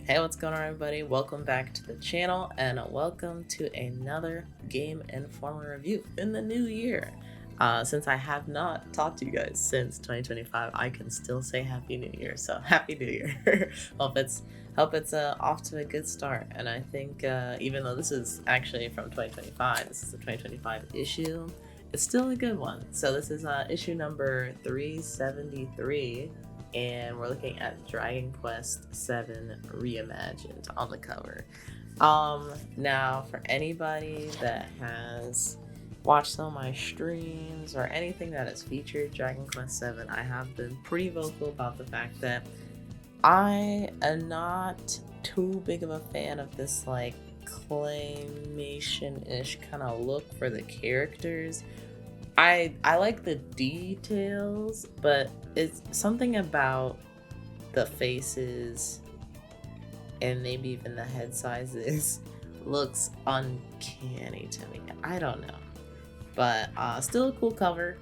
Hey, what's going on, everybody? Welcome back to the channel and welcome to another Game Informer review in the new year. Since I have not talked to you guys since 2025, I can still say Happy New Year. So Happy New Year. hope it's off to a good start. And I think even though this is actually from 2025, this is a 2025 issue, it's still a good one. So this is issue number 373. And we're looking at Dragon Quest VII Reimagined on the cover. Now for anybody that has watched some of my streams or anything that has featured Dragon Quest VII, I have been pretty vocal about the fact that I am not too big of a fan of this like claymation-ish kind of look for the characters. I like the details, but it's something about the faces and maybe even the head sizes looks uncanny to me. I don't know, but still a cool cover.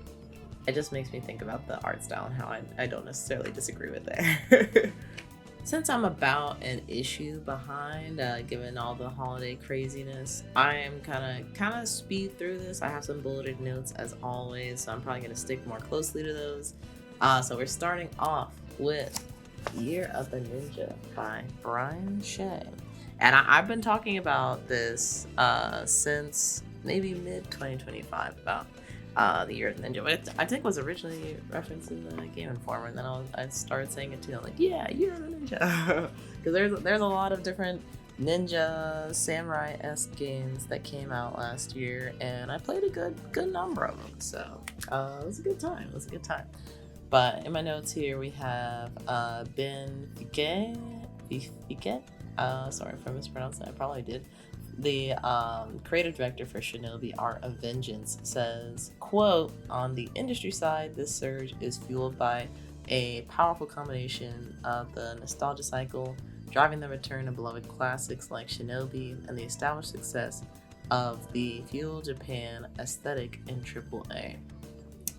It just makes me think about the art style and how I don't necessarily disagree with it. Since I'm about an issue behind, given all the holiday craziness, I am kind of speed through this. I have some bulleted notes as always, so I'm probably going to stick more closely to those. So we're starting off with Year of the Ninja by Brian Shea. And I've been talking about this since maybe mid-2025 about the Year of the Ninja, which I think was originally referenced in the Game Informer, and then I started saying it too. I'm like, yeah, Year of the Ninja, because there's a lot of different ninja samurai-esque games that came out last year, and I played a good number of them, so it was a good time. But in my notes here we have Ben Fiquet. Sorry if I mispronounced that. I probably did. The creative director for Shinobi Art of Vengeance says, quote, on the industry side, this surge is fueled by a powerful combination of the nostalgia cycle, driving the return of beloved classics like Shinobi, and the established success of the feudal Japan aesthetic in AAA.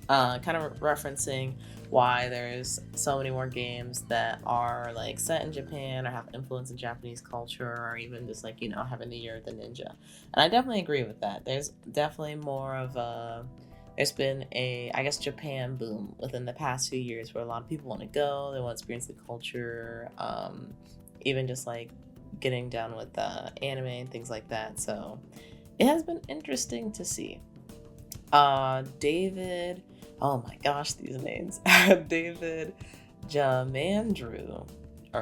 Kind of referencing why there's so many more games that are like set in Japan or have influence in Japanese culture, or even just like, having the Year of the Ninja. And I definitely agree with that. There's definitely more of there's been a, I guess, Japan boom within the past few years where a lot of people want to go, they want to experience the culture, even just like getting down with anime and things like that. So it has been interesting to see. David, oh my gosh, these names. David Jamandrew, the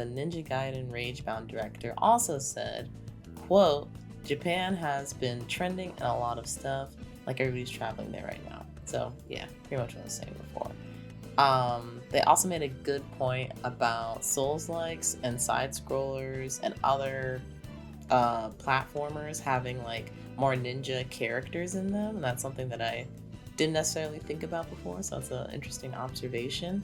Ninja Gaiden Ragebound director, also said, quote, Japan has been trending in a lot of stuff, like everybody's traveling there right now. So yeah, pretty much what I was saying before. They also made a good point about Souls-likes and side-scrollers and other platformers having like more ninja characters in them, and that's something that I didn't necessarily think about before, so it's an interesting observation.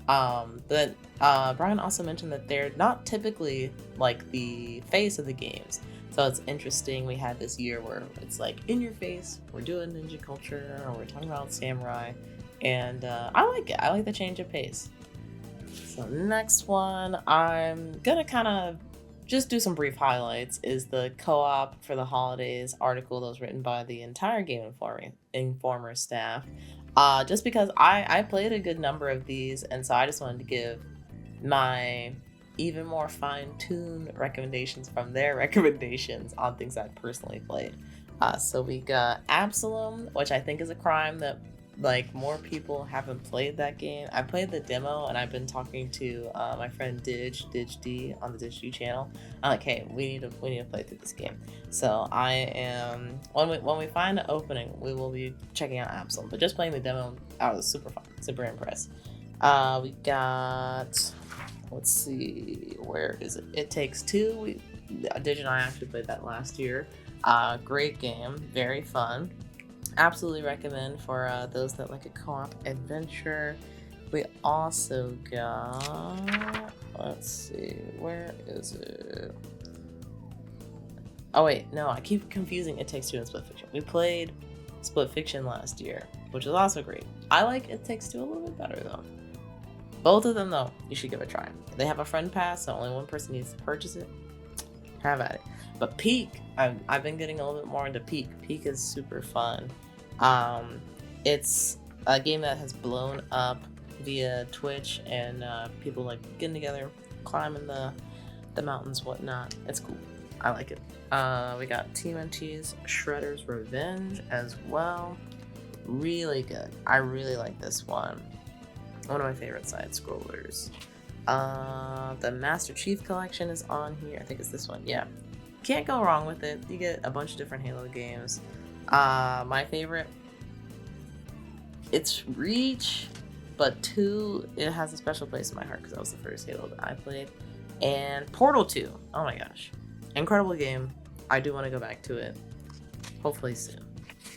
But Brian also mentioned that they're not typically like the face of the games, so it's interesting. We had this year where it's like in your face, we're doing ninja culture, or we're talking about samurai, and I like it. I like the change of pace. So next one, I'm gonna kind of just do some brief highlights, is the co-op for the holidays article that was written by the entire Game Informer staff. Just because I played a good number of these, and so I just wanted to give my even more fine-tuned recommendations from their recommendations on things I personally played. So we got Absalom, which I think is a crime that like more people haven't played that game. I played the demo, and I've been talking to my friend D on the Dig channel. I'm like, hey, we need to play through this game. So I am, when we find an opening, we will be checking out Absalom. But just playing the demo, I was super fun, super impressed. We got, let's see, where is it? It Takes Two. Dig and I actually played that last year. Great game, very fun. Absolutely recommend for those that like a co-op adventure. We also got, let's see, where is it? Oh wait, no, I keep confusing It Takes Two and Split Fiction. We played Split Fiction last year, which was also great. I like It Takes Two a little bit better though. Both of them, though, you should give a try. They have a friend pass, so only one person needs to purchase it. Have at it. But Peak, I've been getting a little bit more into Peak. Peak is super fun. It's a game that has blown up via Twitch and people like getting together, climbing the mountains, whatnot. It's cool. I like it. We got TMNT's Shredder's Revenge as well. Really good. I really like this one. One of my favorite side scrollers. The Master Chief Collection is on here. I think it's this one. Yeah. Can't go wrong with it. You get a bunch of different Halo games. My favorite, it's Reach, but 2, it has a special place in my heart because that was the first Halo that I played. And Portal 2. Oh my gosh. Incredible game. I do want to go back to it. Hopefully soon.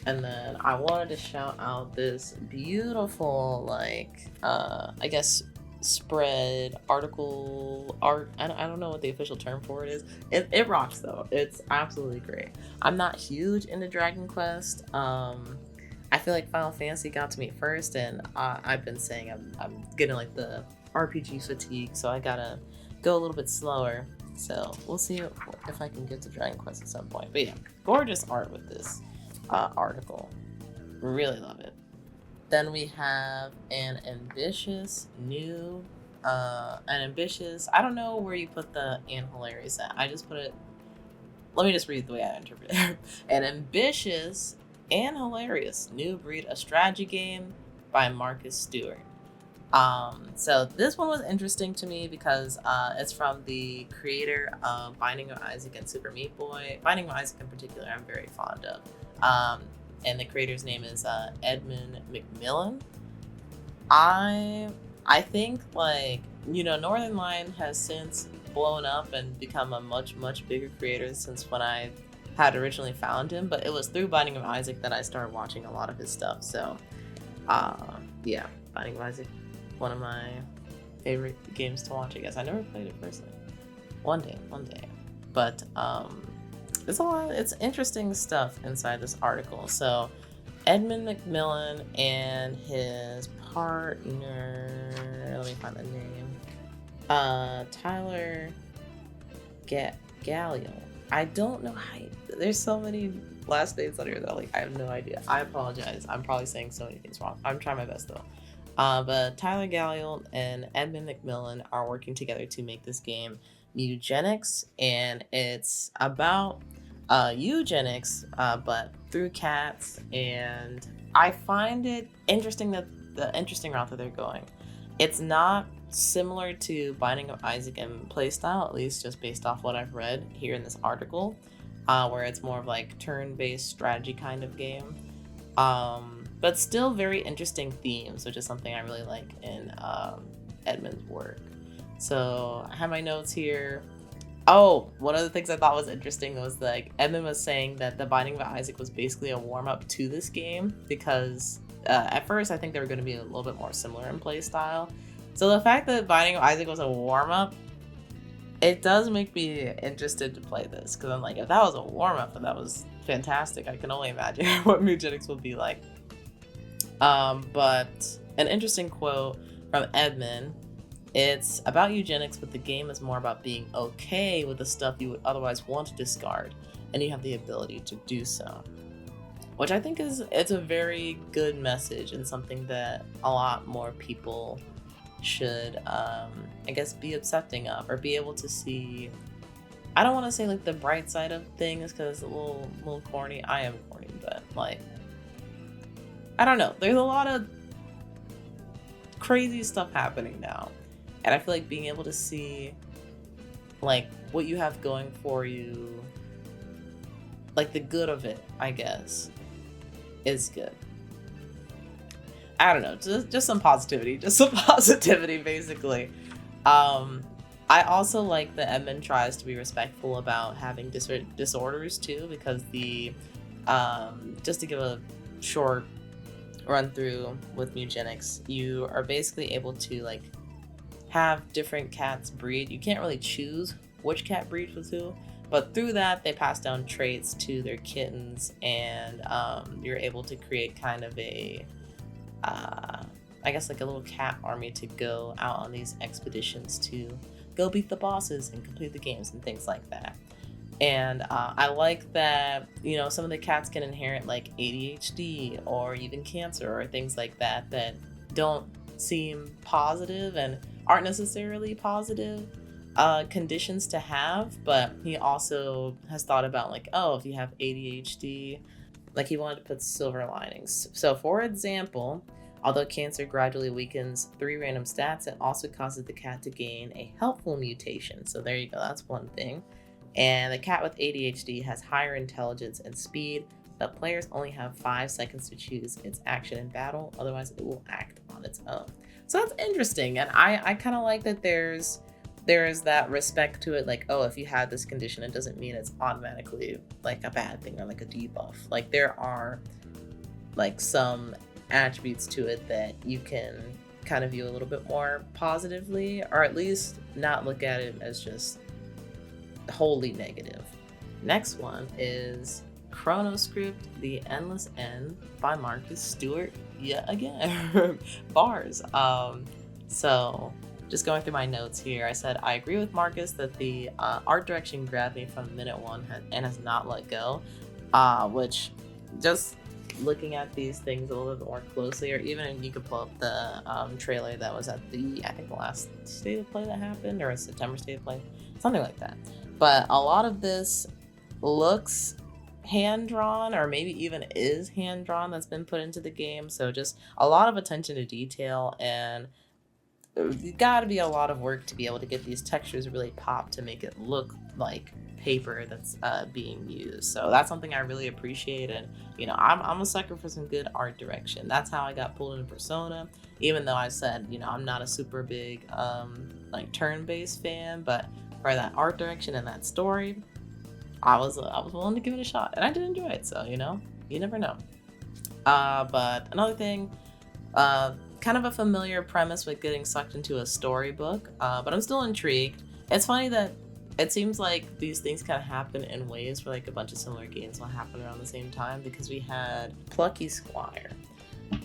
And then I wanted to shout out this beautiful, like, I guess, spread, article, art. I don't know what the official term for it is. It rocks, though. It's absolutely great. I'm not huge into Dragon Quest. I feel like Final Fantasy got to me first, and I've been saying I'm getting, like, the RPG fatigue, so I gotta go a little bit slower. So we'll see if I can get to Dragon Quest at some point. But yeah, gorgeous art with this article. Really love it. Then we have an ambitious, I don't know where you put the and hilarious at. I just put it, let me just read the way I interpret it. An ambitious and hilarious new breed, a strategy game by Marcus Stewart. So this one was interesting to me because it's from the creator of Binding of Isaac and Super Meat Boy. Binding of Isaac in particular, I'm very fond of. And the creator's name is Edmund McMillan. I think, like, you know, Northern Lion has since blown up and become a much bigger creator since when I had originally found him, but it was through Binding of Isaac that I started watching a lot of his stuff. So yeah, Binding of Isaac, one of my favorite games to watch, I guess. I never played it personally. One day. But it's interesting stuff inside this article. So Edmund McMillan and his partner, let me find the name, Tyler Galliel. I don't know how there's so many last names on here that I have no idea. I apologize. I'm probably saying so many things wrong. I'm trying my best though. But Tyler Galliel and Edmund McMillan are working together to make this game Eugenics, and it's about eugenics, but through cats. And I find it interesting that the interesting route that they're going. It's not similar to Binding of Isaac in playstyle, at least just based off what I've read here in this article, where it's more of like turn-based strategy kind of game. But still very interesting themes, which is something I really like in Edmund's work. So I have my notes here. Oh, one of the things I thought was interesting was like Edmund was saying that the Binding of Isaac was basically a warm-up to this game because at first I think they were going to be a little bit more similar in play style. So the fact that Binding of Isaac was a warm-up, it does make me interested to play this, because I'm like, if that was a warm-up and that was fantastic, I can only imagine what eugenics would be like. But an interesting quote from Edmund. It's about eugenics, but the game is more about being okay with the stuff you would otherwise want to discard, and you have the ability to do so. Which I think it's a very good message and something that a lot more people should, I guess, be accepting of, or be able to see. I don't want to say like the bright side of things because it's a little corny. I am corny, but like, I don't know. There's a lot of crazy stuff happening now. And I feel like being able to see like what you have going for you, like the good of it, I guess, is good. I don't know, just some positivity, basically. I also like that Edmund tries to be respectful about having disorders too, because the just to give a short run through with eugenics, you are basically able to like have different cats breed. You can't really choose which cat breeds with who, but through that they pass down traits to their kittens, and you're able to create kind of a I guess, like a little cat army to go out on these expeditions to go beat the bosses and complete the games and things like that. And I like that, you know, some of the cats can inherit like ADHD or even cancer or things like that that don't seem positive and aren't necessarily positive conditions to have. But he also has thought about like, oh, if you have ADHD, like he wanted to put silver linings. So for example, although cancer gradually weakens 3 random stats, it also causes the cat to gain a helpful mutation. So there you go, that's one thing. And the cat with ADHD has higher intelligence and speed, but players only have 5 seconds to choose its action in battle, otherwise it will act on its own. So that's interesting, and I kind of like that there's that respect to it, like, oh, if you have this condition, it doesn't mean it's automatically like a bad thing or like a debuff. Like there are like some attributes to it that you can kind of view a little bit more positively, or at least not look at it as just wholly negative. Next one is Chronoscript, The Endless End by Marcus Stewart, yet again. Bars. So just going through my notes here, I said, I agree with Marcus that the art direction grabbed me from minute one and has not let go, which just looking at these things a little bit more closely, or even you could pull up the trailer that was at the, I think the last State of Play that happened, or a September State of Play, something like that. But a lot of this looks hand-drawn, or maybe even is hand-drawn, that's been put into the game. So just a lot of attention to detail, and you gotta be a lot of work to be able to get these textures really pop to make it look like paper that's being used. So that's something I really appreciate, and you know, I'm a sucker for some good art direction. That's how I got pulled into Persona, even though I said, you know, I'm not a super big like turn-based fan, but for that art direction and that story, I was willing to give it a shot, and I did enjoy it. So you know, you never know. But another thing, kind of a familiar premise with getting sucked into a storybook, but I'm still intrigued. It's funny that it seems like these things kind of happen in waves where like a bunch of similar games will happen around the same time, because we had Plucky Squire.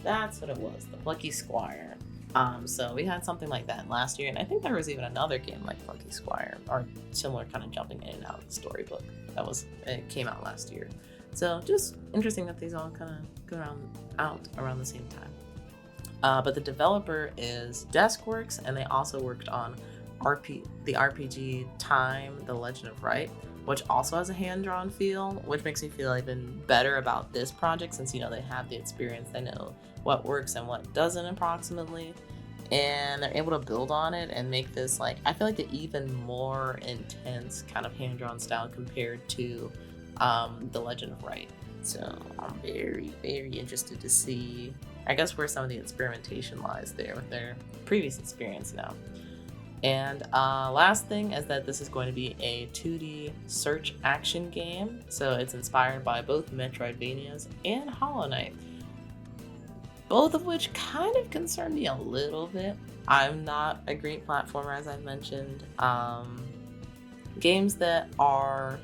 That's what it was, the Plucky Squire. So we had something like that last year, and I think there was even another game like Plucky Squire, or similar, kind of jumping in and out of the storybook. It came out last year. So just interesting that these all kind of go out around the same time. But the developer is Deskworks, and they also worked on the RPG Time, The Legend of Right, which also has a hand-drawn feel, which makes me feel even better about this project, since, you know, they have the experience, they know what works and what doesn't approximately, and they're able to build on it and make this, like, I feel like an even more intense kind of hand-drawn style compared to The Legend of Right. So I'm very, very interested to see, I guess, where some of the experimentation lies there with their previous experience now. And last thing is that this is going to be a 2D search action game. So it's inspired by both Metroidvanias and Hollow Knight, both of which kind of concern me a little bit. I'm not a great platformer, as I've mentioned. Games that are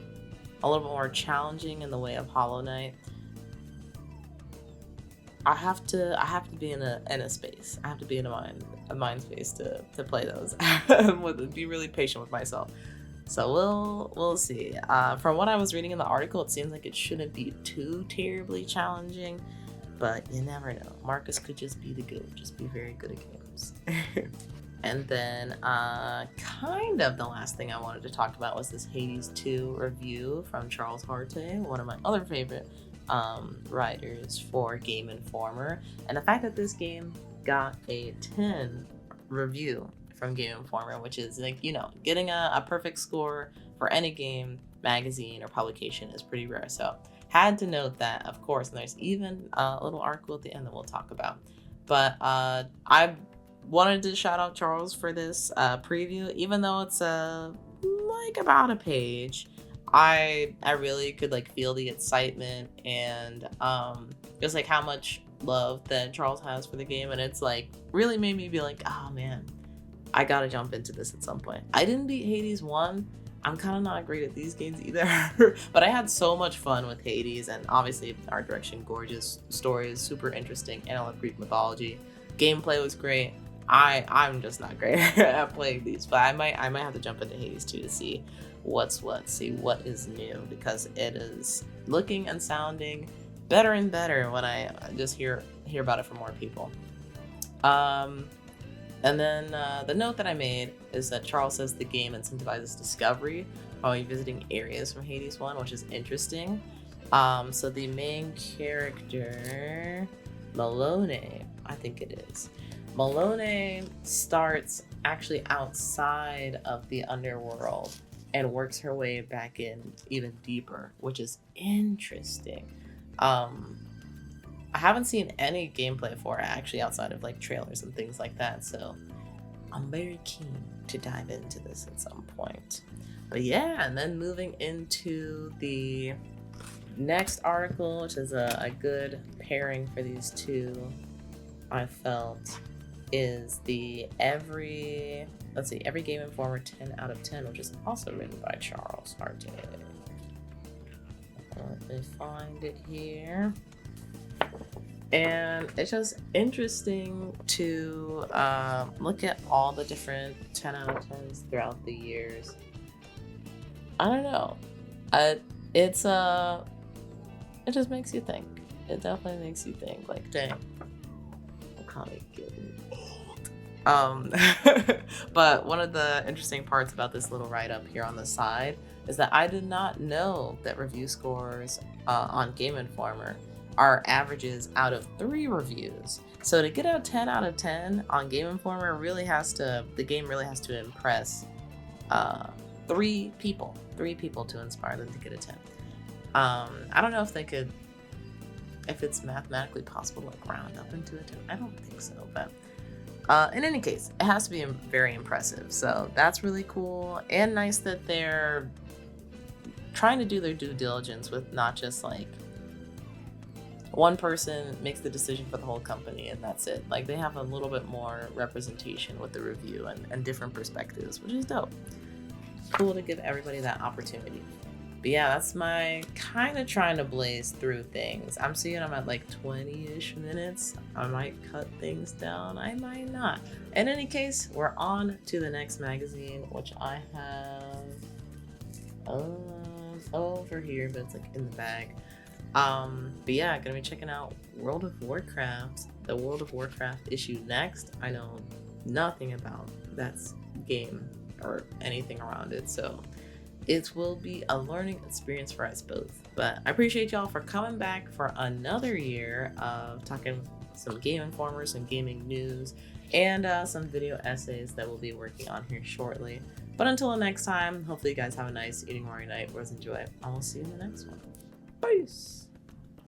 a little bit more challenging in the way of Hollow Knight, I have to be in a space. I have to be in a mind space to play those. Be really patient with myself. So we'll see. From what I was reading in the article, it seems like it shouldn't be too terribly challenging, but you never know. Marcus could just be the GOAT, just be very good at games. And then kind of the last thing I wanted to talk about was this Hades 2 review from Charles Harte, one of my other favorite writers for Game Informer. And the fact that this game got a 10 review from Game Informer, which is, like, you know, getting a perfect score for any game, magazine, or publication is pretty rare. So had to note that, of course, and there's even a little article at the end that we'll talk about. But I wanted to shout out Charles for this preview, even though it's like about a page. I really could like feel the excitement and just like how much love that Charles has for the game, and it's like really made me be like, oh man, I gotta jump into this at some point. I didn't beat Hades 1. I'm kind of not great at these games either, but I had so much fun with Hades, and obviously art direction, gorgeous, story is super interesting, and I love Greek mythology. Gameplay was great. I'm just not great at playing these, but I might have to jump into Hades 2 to see what's what, see what is new, because it is looking and sounding better and better when I just hear about it from more people. And then the note that I made is that Charles says the game incentivizes discovery while you're visiting areas from Hades 1, which is interesting. So the main character, Malone, I think it is. Malone starts actually outside of the underworld and works her way back in even deeper, which is interesting. I haven't seen any gameplay for it actually outside of like trailers and things like that, so I'm very keen to dive into this at some point. But yeah, and then moving into the next article, which is a good pairing for these two, I felt, is the Every Game Informer 10 out of 10, which is also written by Charles Harte. Let me find it here. And it's just interesting to look at all the different 10 out of 10s throughout the years. I don't know. It just makes you think. It definitely makes you think. Like, dang, I'm kind of getting old. But one of the interesting parts about this little write-up here on the side is that I did not know that review scores on Game Informer are averages out of 3 reviews. So to get a 10 out of 10 on Game Informer the game really has to impress 3 people to inspire them to get a 10. I don't know if it's mathematically possible to like round up into a 10. I don't think so, but in any case, it has to be very impressive. So that's really cool and nice that they're trying to do their due diligence with not just like one person makes the decision for the whole company and that's it. Like they have a little bit more representation with the review and different perspectives, which is dope. Cool to give everybody that opportunity. But yeah, that's my kind of trying to blaze through things. I'm seeing I'm at like 20-ish minutes. I might cut things down. I might not. In any case, we're on to the next magazine, which I have over here, but it's like in the bag. But yeah, gonna be checking out World of Warcraft, the World of Warcraft issue next. I know nothing about that game or anything around it, so it will be a learning experience for us both. But I appreciate y'all for coming back for another year of talking some Game Informers and gaming news and some video essays that we'll be working on here shortly. But until the next time, hopefully you guys have a nice eating or night. Enjoy. I will see you in the next one. Peace.